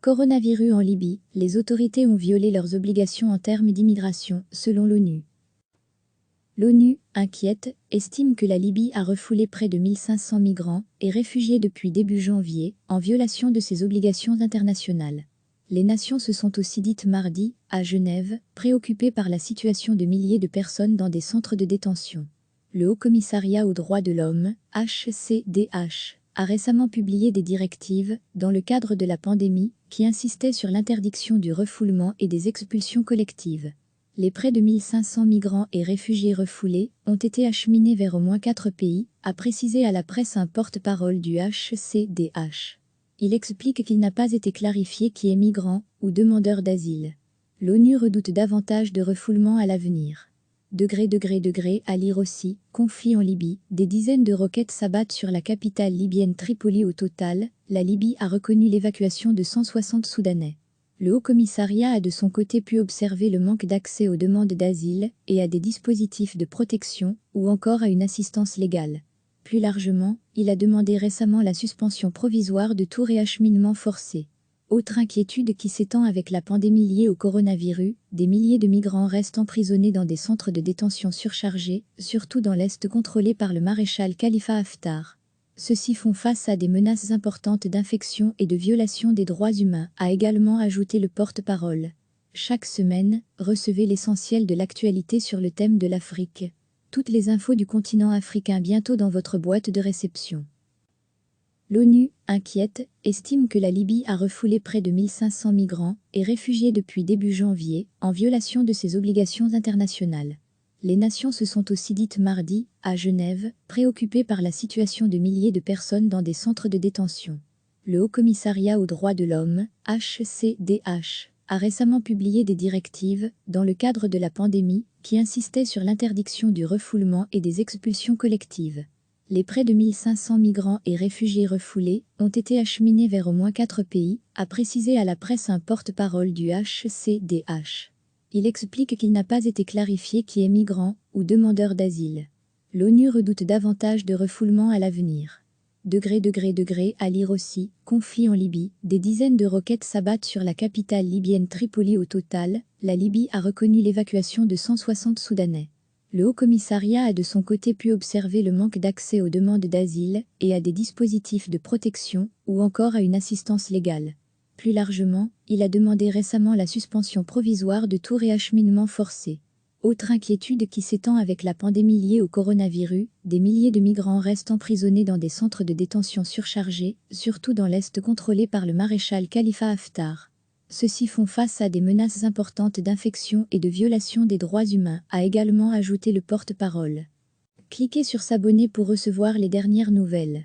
Coronavirus en Libye, les autorités ont violé leurs obligations en termes d'immigration, selon l'ONU. L'ONU, inquiète, estime que la Libye a refoulé près de 1500 migrants et réfugiés depuis début janvier, en violation de ses obligations internationales. Les nations se sont aussi dites mardi, à Genève, préoccupées par la situation de milliers de personnes dans des centres de détention. Le Haut-Commissariat aux droits de l'homme, HCDH, a récemment publié des directives, dans le cadre de la pandémie, qui insistaient sur l'interdiction du refoulement et des expulsions collectives. Les près de 1500 migrants et réfugiés refoulés ont été acheminés vers au moins 4 pays, a précisé à la presse un porte-parole du HCDH. Il explique qu'il n'a pas été clarifié qui est migrant ou demandeur d'asile. L'ONU redoute davantage de refoulements à l'avenir. À lire aussi, conflit en Libye, des dizaines de roquettes s'abattent sur la capitale libyenne Tripoli. Au total, la Libye a reconnu l'évacuation de 160 Soudanais. Le Haut-Commissariat a de son côté pu observer le manque d'accès aux demandes d'asile et à des dispositifs de protection, ou encore à une assistance légale. Plus largement, il a demandé récemment la suspension provisoire de tout réacheminement forcé. Autre inquiétude qui s'étend avec la pandémie liée au coronavirus, des milliers de migrants restent emprisonnés dans des centres de détention surchargés, surtout dans l'Est contrôlé par le maréchal Khalifa Haftar. Ceux-ci font face à des menaces importantes d'infection et de violation des droits humains, a également ajouté le porte-parole. Chaque semaine, recevez l'essentiel de l'actualité sur le thème de l'Afrique. Toutes les infos du continent africain bientôt dans votre boîte de réception. L'ONU, inquiète, estime que la Libye a refoulé près de 1500 migrants et réfugiés depuis début janvier, en violation de ses obligations internationales. Les nations se sont aussi dites mardi, à Genève, préoccupées par la situation de milliers de personnes dans des centres de détention. Le Haut-Commissariat aux droits de l'homme, HCDH, a récemment publié des directives, dans le cadre de la pandémie, qui insistaient sur l'interdiction du refoulement et des expulsions collectives. Les près de 1500 migrants et réfugiés refoulés ont été acheminés vers au moins 4 pays, a précisé à la presse un porte-parole du HCDH. Il explique qu'il n'a pas été clarifié qui est migrant ou demandeur d'asile. L'ONU redoute davantage de refoulements à l'avenir. À lire aussi, conflit en Libye, des dizaines de roquettes s'abattent sur la capitale libyenne Tripoli. Au total, la Libye a reconnu l'évacuation de 160 Soudanais. Le Haut-Commissariat a de son côté pu observer le manque d'accès aux demandes d'asile et à des dispositifs de protection, ou encore à une assistance légale. Plus largement, il a demandé récemment la suspension provisoire de tout réacheminement forcé. Autre inquiétude qui s'étend avec la pandémie liée au coronavirus, des milliers de migrants restent emprisonnés dans des centres de détention surchargés, surtout dans l'Est contrôlé par le maréchal Khalifa Haftar. Ceux-ci font face à des menaces importantes d'infection et de violation des droits humains, a également ajouté le porte-parole. Cliquez sur s'abonner pour recevoir les dernières nouvelles.